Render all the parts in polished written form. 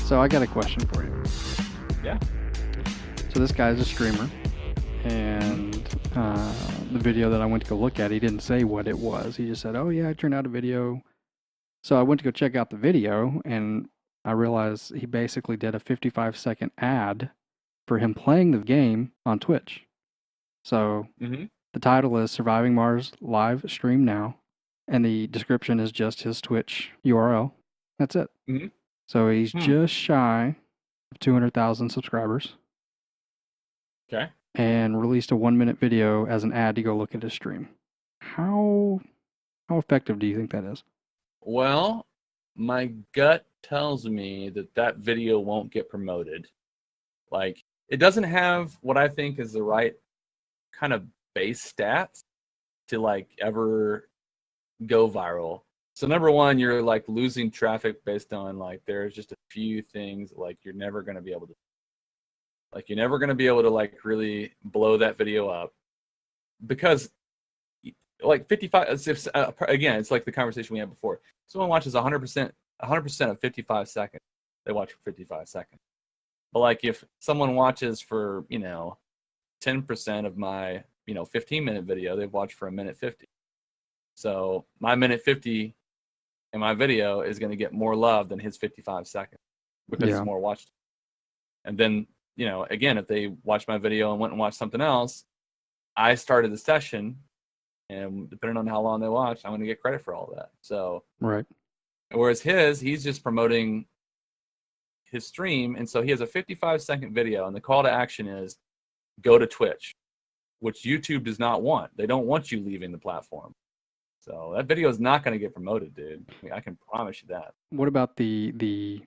So I got a question for you. Yeah. So this guy's a streamer, and the video that I went to go look at, he didn't say what it was. He just said, "Oh yeah, I turned out a video." So I went to go check out the video, and I realized he basically did a 55-second ad for him playing the game on Twitch. So Mm-hmm. the title is "Surviving Mars Live Stream Now," and the description is just his Twitch URL. That's it. Mm-hmm. So he's Hmm. just shy of 200,000 subscribers Okay. and released a 1-minute video as an ad to go look at his stream. How effective do you think that is? Well, my gut tells me that that video won't get promoted. Like, it doesn't have what I think is the right kind of base stats to like ever go viral. So number one, you're like losing traffic based on like there's just a few things like you're never going to be able to like really blow that video up because like 55 again, it's like the conversation we had before. Someone watches 100% of 55 seconds, they watch for 55 seconds. But like if someone watches for 10% of my 15-minute video, they've watched for a minute 50. So my minute 50 in my video is going to get more love than his 55 seconds because it's more watched. And then again, if they watch my video and went and watched something else, I started the session, and depending on how long they watch, I'm going to get credit for all that. So Right. Whereas he's just promoting his stream, and so he has a 55-second video, and the call to action is go to Twitch, which YouTube does not want. They don't want you leaving the platform. So that video is not going to get promoted, dude. I can promise you that. What about the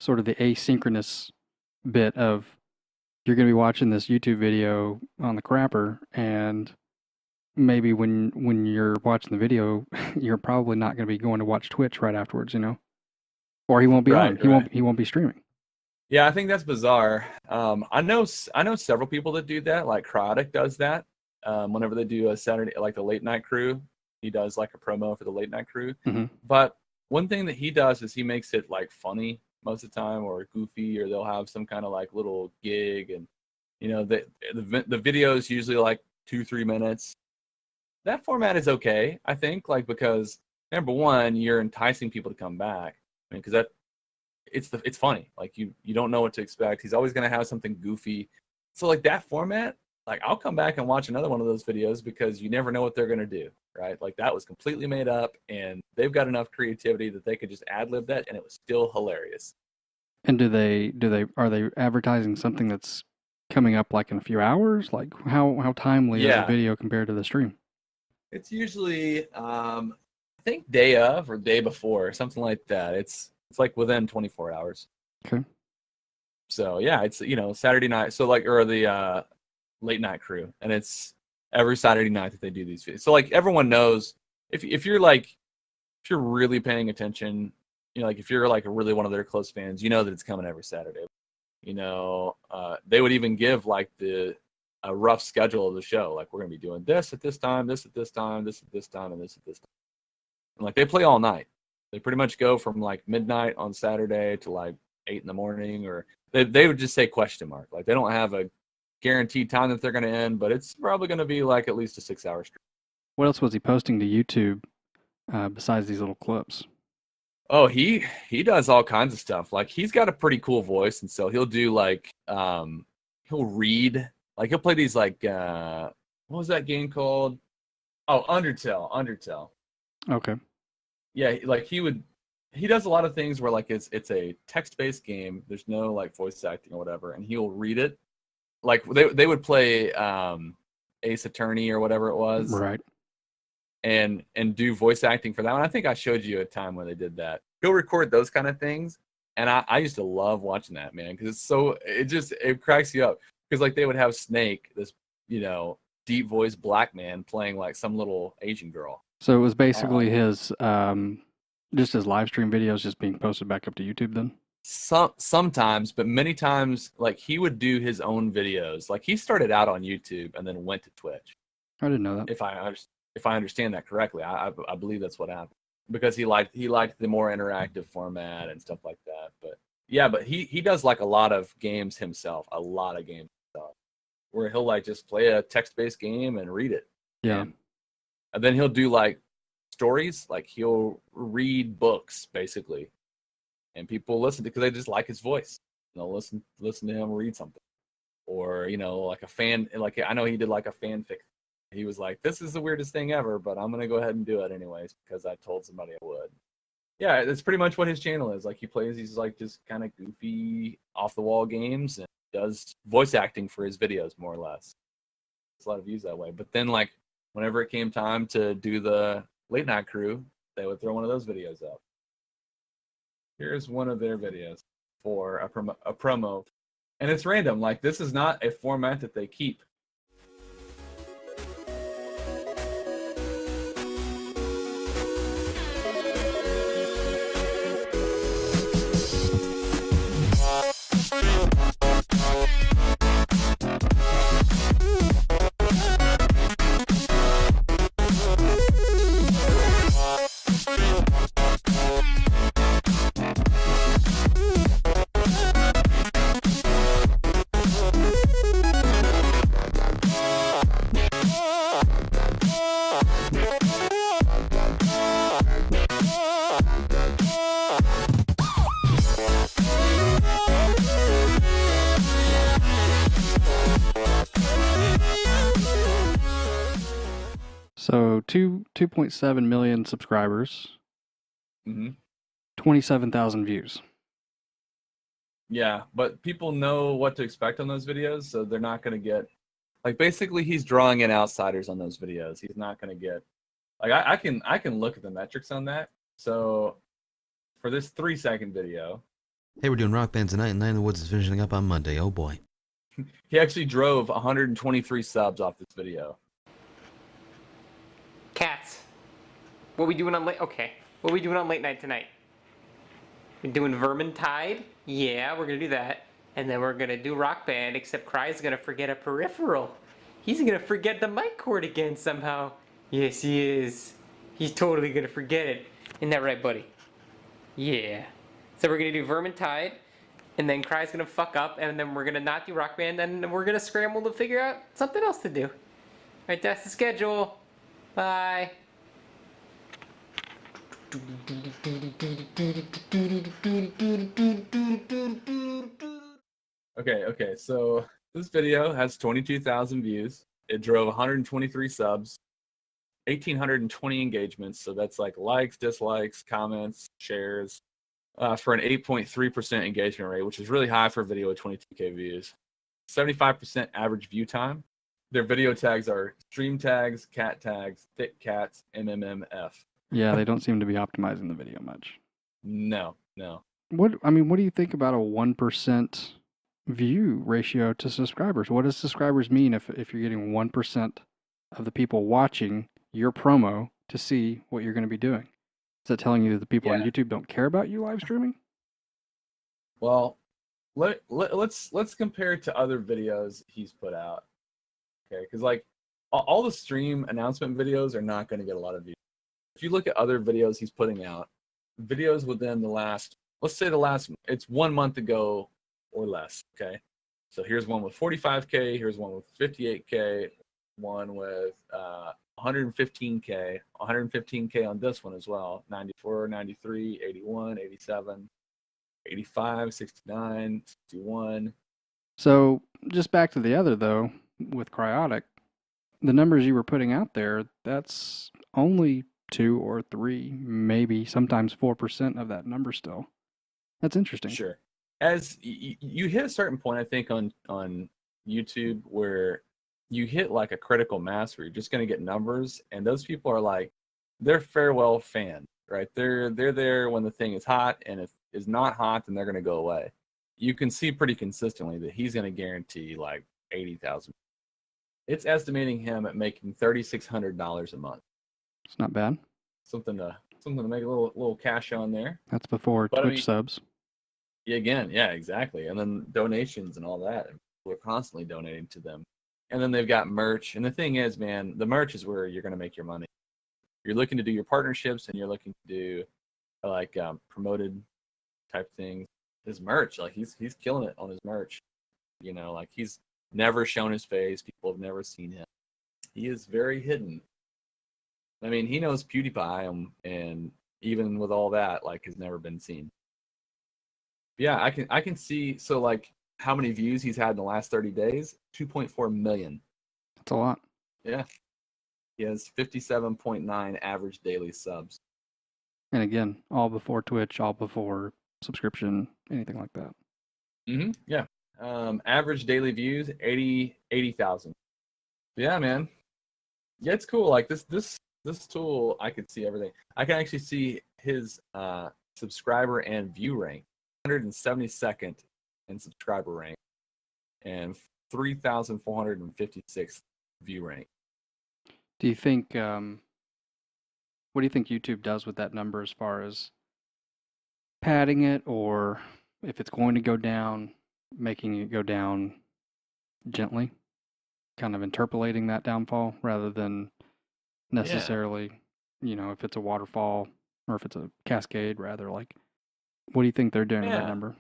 sort of the asynchronous bit of you're going to be watching this YouTube video on the crapper, and maybe when you're watching the video, you're probably not going to be going to watch Twitch right afterwards, or he won't be on. He won't be streaming. Yeah, I think that's bizarre. I know several people that do that. Like Cryaotic does that. Whenever they do a Saturday, like the late night crew, he does like a promo for the late night crew. Mm-hmm. But one thing that he does is he makes it like funny most of the time, or goofy, or they'll have some kind of like little gig, and the video is usually like 2-3 minutes. That format is okay, I think, like because number one, you're enticing people to come back. I mean, because it's funny. Like you don't know what to expect. He's always going to have something goofy. So like that format, like I'll come back and watch another one of those videos because you never know what they're going to do, right? Like that was completely made up, and they've got enough creativity that they could just ad-lib that and it was still hilarious. And are they advertising something that's coming up like in a few hours? Like how timely is the video compared to the stream? It's usually I think day of or day before, something like that. It's like within 24 hours. Okay. So yeah, it's Saturday night. So like or the late night crew, and it's every Saturday night that they do these videos. So like everyone knows if you're really paying attention, like if you're like really one of their close fans, you know that it's coming every Saturday. They would even give like a rough schedule of the show. Like we're gonna be doing this at this time, this at this time, this at this time, and this at this time. And like they play all night. They pretty much go from like midnight on Saturday to like 8 in the morning, or they would just say question mark. Like they don't have a guaranteed time that they're going to end, but it's probably going to be like at least a 6-hour stream. What else was he posting to YouTube besides these little clips? Oh, he does all kinds of stuff. Like he's got a pretty cool voice, and so he'll do like he'll read, like he'll play these like what was that game called? Oh, Undertale. Okay. Yeah, like he does a lot of things where like it's a text-based game. There's no like voice acting or whatever, and he'll read it. Like they would play Ace Attorney or whatever it was, right? And do voice acting for that one. I think I showed you a time when they did that. He'll record those kind of things, and I used to love watching that, man, because it cracks you up. Because like they would have Snake, this deep voice black man playing like some little Asian girl. So it was basically his just his live stream videos just being posted back up to YouTube then? Sometimes, but many times, like he would do his own videos. Like he started out on YouTube and then went to Twitch. I didn't know that. If I understand that correctly, I believe that's what happened because he liked the more interactive format and stuff like that. But Yeah, but he does like a lot of games himself, a lot of games himself, where he'll like just play a text-based game and read it. Yeah. And then he'll do like stories, like he'll read books basically, and people listen to because they just like his voice. They'll listen to him read something, or like a fan. Like I know he did like a fanfic. He was like, "This is the weirdest thing ever, but I'm gonna go ahead and do it anyways because I told somebody I would." Yeah, that's pretty much what his channel is. Like he plays these like just kind of goofy, off the wall games and does voice acting for his videos more or less. It's a lot of views that way. But then like whenever it came time to do the late night crew, they would throw one of those videos up. Here's one of their videos for a promo. And it's random. Like this is not a format that they keep. So 2.7 million subscribers, 27,000 views. Yeah, but people know what to expect on those videos, so they're not going to get like basically he's drawing in outsiders on those videos. He's not going to get like I can look at the metrics on that. So for this 3-second video, hey, we're doing Rock Band tonight, and Night in the Woods is finishing up on Monday. Oh boy, he actually drove 123 subs off this video. Cats, what we doing on late? Okay, what we doing on late night tonight? We're doing Vermintide. Yeah, we're gonna do that, and then we're gonna do Rock Band. Except Cry's gonna forget a peripheral. He's gonna forget the mic cord again somehow. Yes, he is. He's totally gonna forget it. Isn't that right, buddy? Yeah. So we're gonna do Vermintide, and then Cry's gonna fuck up, and then we're gonna not do Rock Band, and we're gonna scramble to figure out something else to do. All right, that's the schedule. Bye. Okay, so this video has 22,000 views. It drove 123 subs, 1,820 engagements. So that's like likes, dislikes, comments, shares, for an 8.3% engagement rate, which is really high for a video with 22K views. 75% average view time. Their video tags are stream tags, cat tags, thick cats, MMMF. Yeah, they don't seem to be optimizing the video much. No. What do you think about a 1% view ratio to subscribers? What does subscribers mean if you're getting 1% of the people watching your promo to see what you're going to be doing? Is that telling you that the people on YouTube don't care about you live streaming? Well, let's compare it to other videos he's put out. Okay, because like all the stream announcement videos are not going to get a lot of views. If you look at other videos he's putting out, videos within the last, it's 1 month ago or less. Okay, so here's one with 45K, here's one with 58K, one with 115K on this one as well. 94, 93, 81, 87, 85, 69, 61. So just back to the other though, with Cryaotic, the numbers you were putting out there, that's only 2 or 3, maybe sometimes 4% of that number still. That's interesting. Sure. As you hit a certain point, I think on YouTube where you hit like a critical mass where you're just going to get numbers, and those people are like, they're farewell fans, right? They're there when the thing is hot, and if it's not hot, then they're going to go away. You can see pretty consistently that he's going to guarantee like 80,000. It's estimating him at making $3,600 a month. It's not bad. Something to make a little cash on there. That's before Twitch subs. Yeah, again, yeah, exactly. And then donations and all that. We're constantly donating to them. And then they've got merch. And the thing is, man, the merch is where you're going to make your money. You're looking to do your partnerships, and you're looking to do like promoted type things. his merch. Like he's killing it on his merch. You know, like he's never shown his face. People have never seen him. He is very hidden. I mean, he knows PewDiePie, and even with all that, like, has never been seen. Yeah, I can see. So like, how many views he's had in the last 30 days? 2.4 million. That's a lot. Yeah, he has 57.9 average daily subs. And again, all before Twitch, all before subscription, anything like that. Yeah. Average daily views 80,000. Yeah, man. Yeah, it's cool. Like this tool, I could see everything. I can actually see his subscriber and view rank, 172nd in subscriber rank, and 3,456 view rank. Do you think? What do you think YouTube does with that number as far as padding it, or if it's going to go down, making it go down gently, kind of interpolating that downfall rather than necessarily, if it's a waterfall or if it's a cascade, rather, like, what do you think they're doing with that number?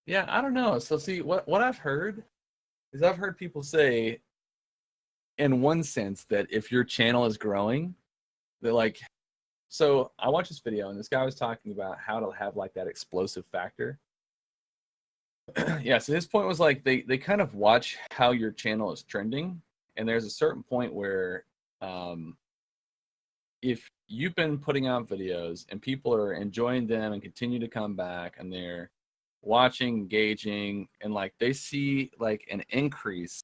Yeah, I don't know. So see, what I've heard is I've heard people say, in one sense, that if your channel is growing, that like, so I watched this video and this guy was talking about how to have like that explosive factor. Yeah, so his point was like they kind of watch how your channel is trending, and there's a certain point where if you've been putting out videos and people are enjoying them and continue to come back and they're watching, engaging, and like they see like an increase,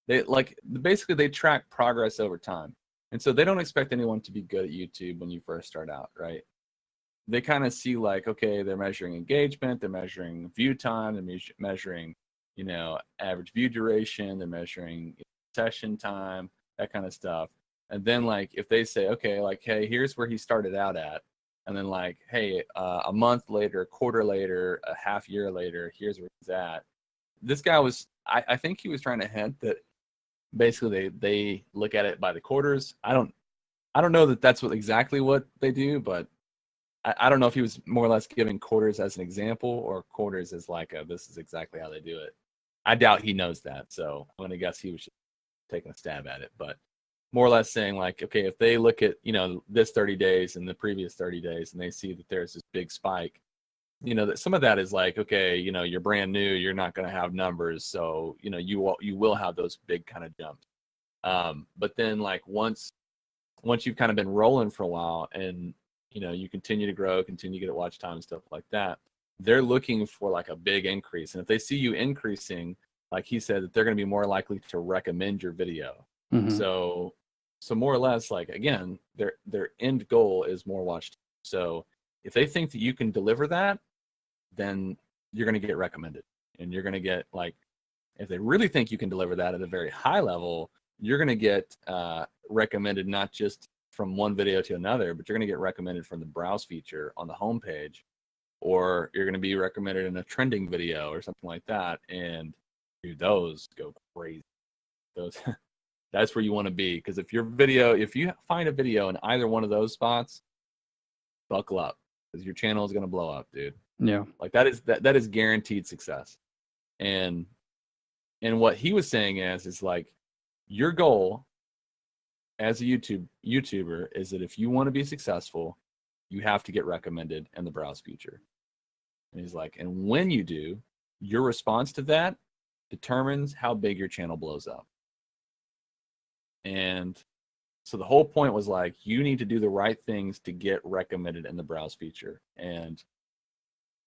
they like basically they track progress over time. And so they don't expect anyone to be good at YouTube when you first start out, right? They kind of see like, okay, they're measuring engagement, they're measuring view time, they're measuring, average view duration, they're measuring session time, that kind of stuff. And then like, if they say, okay, like, hey, here's where he started out at. And then like, hey, a month later, a quarter later, a half year later, here's where he's at. This guy was, I think he was trying to hint that basically they look at it by the quarters. I don't know that that's exactly what they do, but I don't know if he was more or less giving quarters as an example or quarters as like this is exactly how they do it. I doubt he knows that, so I'm gonna guess he was just taking a stab at it, but more or less saying like, okay, if they look at this 30 days and the previous 30 days and they see that there's this big spike, that some of that is like, okay, you're brand new, you're not going to have numbers, so you will have those big kind of jumps. But then like once you've kind of been rolling for a while and you continue to grow, continue to get watch time and stuff like that, they're looking for like a big increase. And if they see you increasing, like he said, that they're going to be more likely to recommend your video. Mm-hmm. So more or less, like, again, their end goal is more watch time. So if they think that you can deliver that, then you're going to get recommended, and you're going to get like, if they really think you can deliver that at a very high level, you're going to get recommended not just from one video to another, but you're going to get recommended from the browse feature on the homepage, or you're going to be recommended in a trending video or something like that. And dude, those go crazy. Those that's where you want to be, because if you find a video in either one of those spots, buckle up, because your channel is going to blow up, dude. Yeah, like that is guaranteed success. And what he was saying is like, your goal as a YouTuber is that if you want to be successful, you have to get recommended in the browse feature. And he's like, and when you do, your response to that determines how big your channel blows up. And so the whole point was like, you need to do the right things to get recommended in the browse feature. And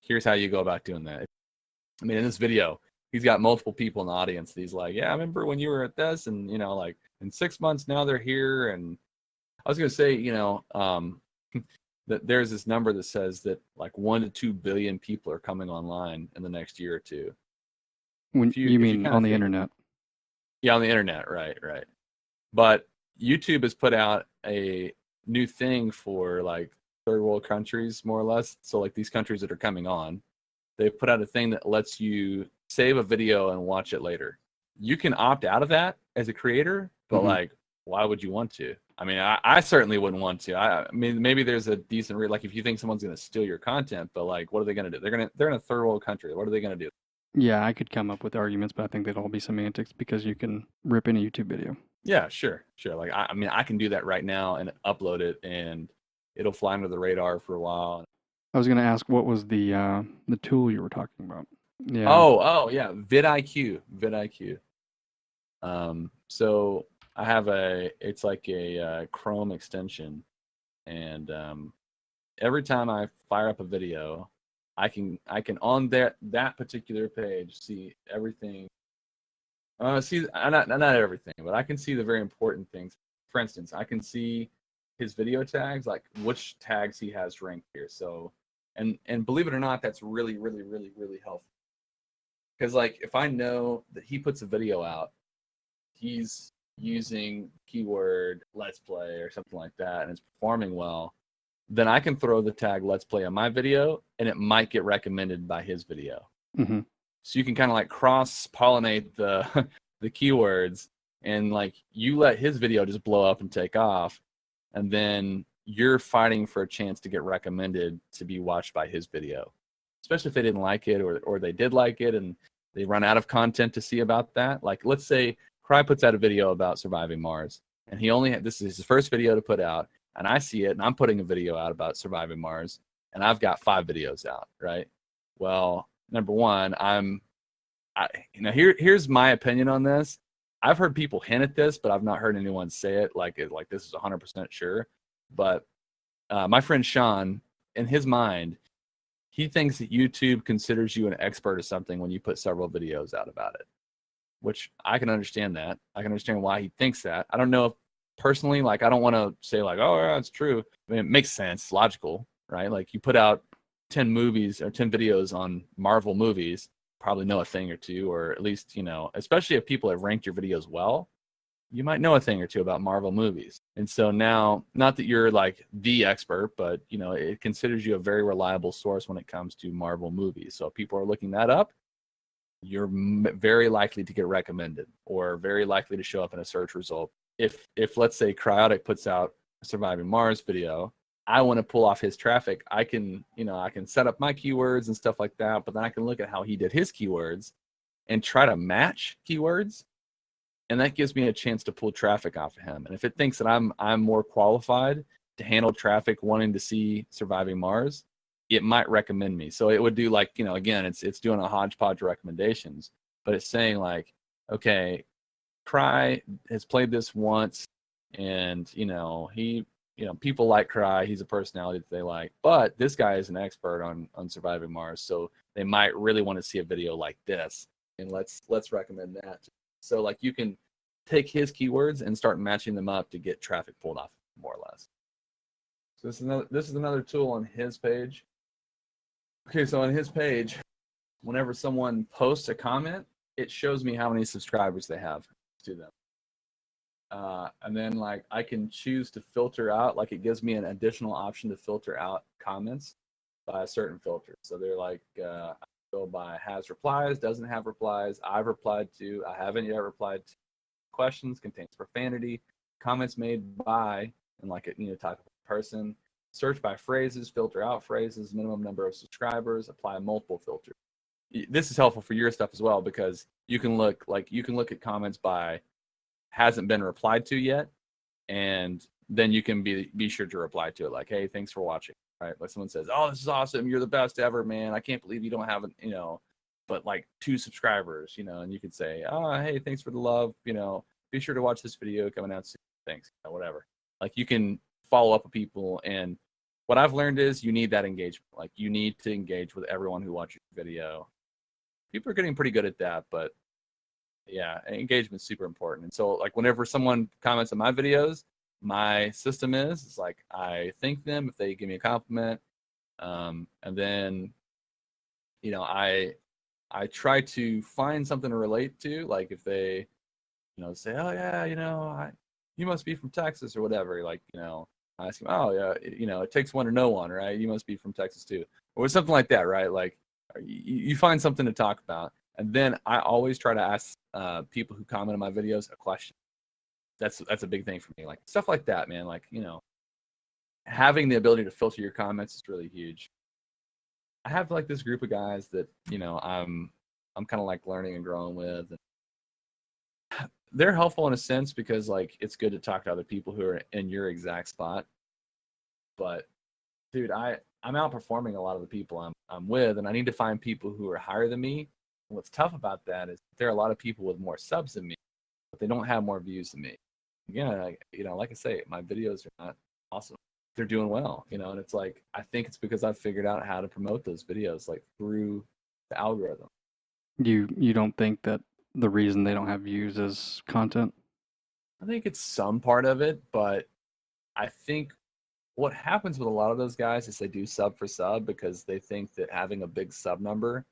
here's how you go about doing that. I mean, in this video, he's got multiple people in the audience. He's like, yeah, I remember when you were at this, and like in 6 months now they're here. And I was gonna say, that there's this number that says that like 1 to 2 billion people are coming online in the next year or two. You mean on the internet? Yeah, on the internet, right. But YouTube has put out a new thing for like third world countries, more or less. So like these countries that are coming on, they've put out a thing that lets you save a video and watch it later. You can opt out of that as a creator, but like, why would you want to? I mean, I certainly wouldn't want to. I mean, maybe there's a decent like if you think someone's going to steal your content, but like, what are they going to do? They're in a third world country. What are they going to do? Yeah, I could come up with arguments, but I think they'd all be semantics because you can rip any YouTube video. Yeah, sure. Like, I mean, I can do that right now and upload it, and it'll fly under the radar for a while. I was going to ask, what was the tool you were talking about? Yeah. Oh, yeah, Vidiq. So I have it's like a Chrome extension, and every time I fire up a video, I can on that particular page see everything. See, not everything, but I can see the very important things. For instance, I can see his video tags, like which tags he has ranked here. So, and believe it or not, that's really, really, really, really helpful. Because like if I know that he puts a video out, he's using keyword let's play or something like that, and it's performing well, then I can throw the tag let's play on my video, and it might get recommended by his video. Mm-hmm. So you can kind of like cross-pollinate the keywords, and like you let his video just blow up and take off, and then you're fighting for a chance to get recommended to be watched by his video. Especially if they didn't like it, or they did like it and they run out of content to see about that. Like let's say Cry puts out a video about surviving Mars, and this is his first video to put out, and I see it, and I'm putting a video out about surviving Mars, and I've got 5 videos out, right? Well, number one, here's my opinion on this. I've heard people hint at this, but I've not heard anyone say it like this is 100% sure. But my friend Sean, in his mind, he thinks that YouTube considers you an expert of something when you put several videos out about it, which I can understand that. I can understand why he thinks that. I don't know if personally, like, I don't want to say like, oh, yeah, it's true. I mean, it makes sense, logical, right? Like you put out 10 movies or 10 videos on Marvel movies, probably know a thing or two, or at least, especially if people have ranked your videos well, you might know a thing or two about Marvel movies. And so now, not that you're like the expert, but it considers you a very reliable source when it comes to Marvel movies. So if people are looking that up, you're very likely to get recommended or very likely to show up in a search result. If let's say Cryaotic puts out a Surviving Mars video, I want to pull off his traffic. I can set up my keywords and stuff like that, but then I can look at how he did his keywords and try to match keywords. And that gives me a chance to pull traffic off of him. And if it thinks that I'm more qualified to handle traffic wanting to see Surviving Mars, it might recommend me. So it would do like, again, it's doing a hodgepodge of recommendations, but it's saying like, okay, Cry has played this once, and people like Cry. He's a personality that they like, but this guy is an expert on Surviving Mars, so they might really want to see a video like this, and let's recommend that. So like you can take his keywords and start matching them up to get traffic pulled off, more or less. So this is another tool on his page. Okay, so on his page, whenever someone posts a comment, it shows me how many subscribers they have to them. And then like I can choose to filter out, like it gives me an additional option to filter out comments by a certain filter. So they're like, go by has replies, doesn't have replies, I've replied to, I haven't yet replied to, questions, contains profanity, comments made by, and like a type of person, search by phrases, filter out phrases, minimum number of subscribers, apply multiple filters. This is helpful for your stuff as well, because you can look at comments by hasn't been replied to yet, and then you can be sure to reply to it like, hey, thanks for watching, right? Like someone says, oh, this is awesome, you're the best ever, man, I can't believe you don't have but like 2 subscribers, and you could say, oh, hey, thanks for the love, be sure to watch this video coming out soon, thanks, whatever. Like you can follow up with people, and what I've learned is you need that engagement. Like you need to engage with everyone who watches your video. People are getting pretty good at that, but yeah, engagement's super important. And so like whenever someone comments on my videos, my system is like I thank them if they give me a compliment, and then I try to find something to relate to. Like if they say, oh yeah, you must be from Texas or whatever, like I ask them, oh yeah, it takes one to know one, right? You must be from Texas too, or something like that, right? Like you find something to talk about, and then I always try to ask people who comment on my videos a question. that's a big thing for me. Like stuff like that, man. Like, having the ability to filter your comments is really huge. I have like this group of guys that, I'm kind of like learning and growing with. And they're helpful in a sense because like it's good to talk to other people who are in your exact spot. But dude, I'm outperforming a lot of the people I'm with, and I need to find people who are higher than me. And what's tough about that is there are a lot of people with more subs than me, but they don't have more views than me. Again, like I say, my videos are not awesome. They're doing well, and it's like I think it's because I've figured out how to promote those videos like through the algorithm. You don't think that the reason they don't have views is content? I think it's some part of it, but I think what happens with a lot of those guys is they do sub for sub because they think that having a big sub number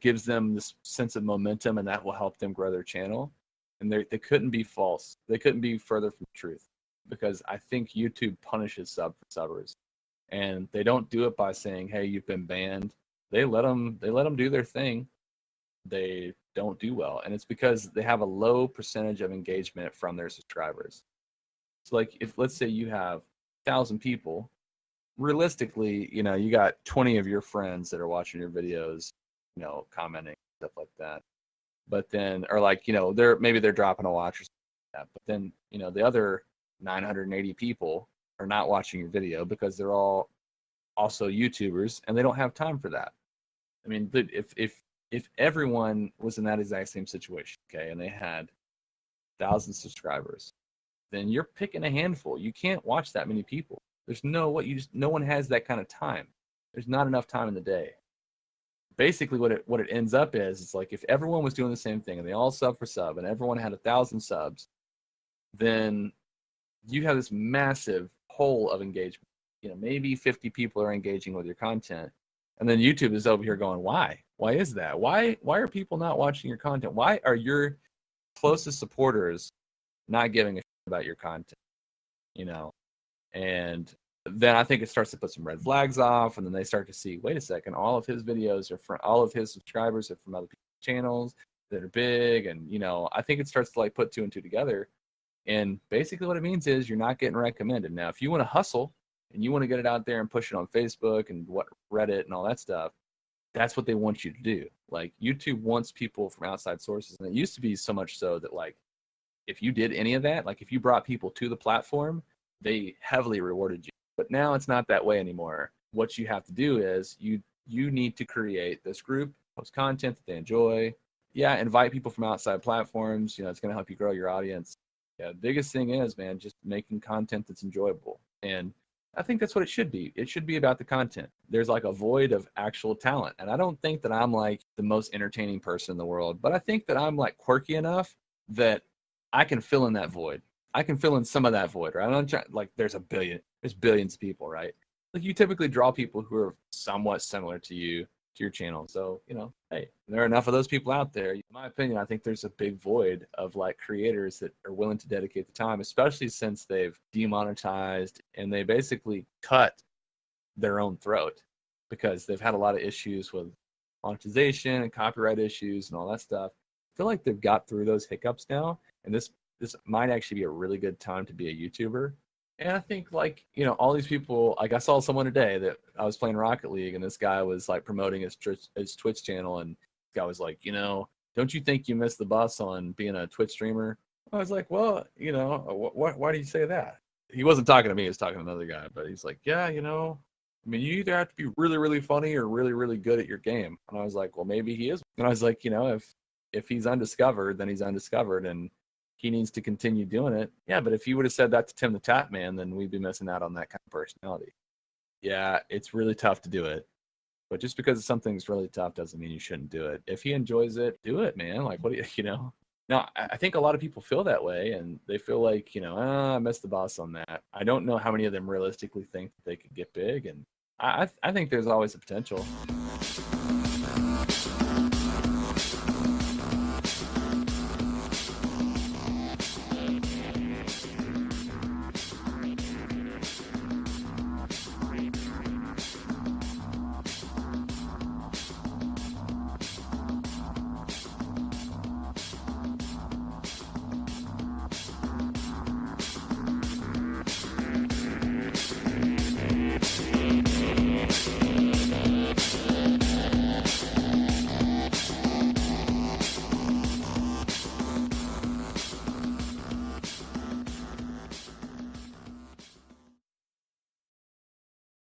gives them this sense of momentum, and that will help them grow their channel. And they couldn't be false. They couldn't be further from the truth, because I think YouTube punishes sub for subbers, and they don't do it by saying, "Hey, you've been banned." They let them do their thing. They don't do well, and it's because they have a low percentage of engagement from their subscribers. So, like, if let's say you have 1,000 people, realistically, you got 20 of your friends that are watching your videos, commenting, stuff like that. But then, or like, they're dropping a watch or something like that. But then, the other 980 people are not watching your video because they're all also YouTubers and they don't have time for that. I mean, if everyone was in that exact same situation, okay, and they had 1,000 subscribers, then you're picking a handful. You can't watch that many people. There's no one has that kind of time. There's not enough time in the day. Basically, what it ends up is, it's like if everyone was doing the same thing and they all sub for sub and everyone had 1,000 subs, then you have this massive hole of engagement. Maybe 50 people are engaging with your content, and then YouTube is over here going, "Why? Why is that? Why are people not watching your content? Why are your closest supporters not giving a shit about your content?" And then I think it starts to put some red flags off, and then they start to see, wait a second, all of his videos are from, all of his subscribers are from other people's channels that are big, and I think it starts to like put two and two together. And basically what it means is you're not getting recommended. Now, if you want to hustle and you want to get it out there and push it on Facebook and Reddit and all that stuff, that's what they want you to do. Like, YouTube wants people from outside sources, and it used to be so much so that like if you did any of that, like if you brought people to the platform, they heavily rewarded you. But now it's not that way anymore. What you have to do is you need to create this group, post content that they enjoy. Yeah, invite people from outside platforms. It's going to help you grow your audience. Yeah, the biggest thing is, man, just making content that's enjoyable. And I think that's what it should be. It should be about the content. There's like a void of actual talent. And I don't think that I'm like the most entertaining person in the world, but I think that I'm like quirky enough that I can fill in that void. I can fill in some of that void, right? I'm not trying, like there's billions of people, right? Like you typically draw people who are somewhat similar to you, to your channel. So, hey, there are enough of those people out there. In my opinion, I think there's a big void of like creators that are willing to dedicate the time, especially since they've demonetized and they basically cut their own throat because they've had a lot of issues with monetization and copyright issues and all that stuff. I feel like they've got through those hiccups now, and this might actually be a really good time to be a YouTuber. And I think like, all these people, like I saw someone today that I was playing Rocket League, and this guy was like promoting his Twitch channel, and the guy was like, don't you think you missed the bus on being a Twitch streamer? I was like, well, why do you say that? He wasn't talking to me, he was talking to another guy, but he's like, yeah, I mean, you either have to be really, really funny or really, really good at your game. And I was like, well, maybe he is. And I was like, if he's undiscovered, then he's undiscovered, and he needs to continue doing it. Yeah, but if you would have said that to Tim the Tap Man, then we'd be missing out on that kind of personality. Yeah, it's really tough to do it. But just because something's really tough doesn't mean you shouldn't do it. If he enjoys it, do it, man. Like, what do you. Now, I think a lot of people feel that way, and they feel like, I missed the boss on that. I don't know how many of them realistically think that they could get big, and I think there's always a potential.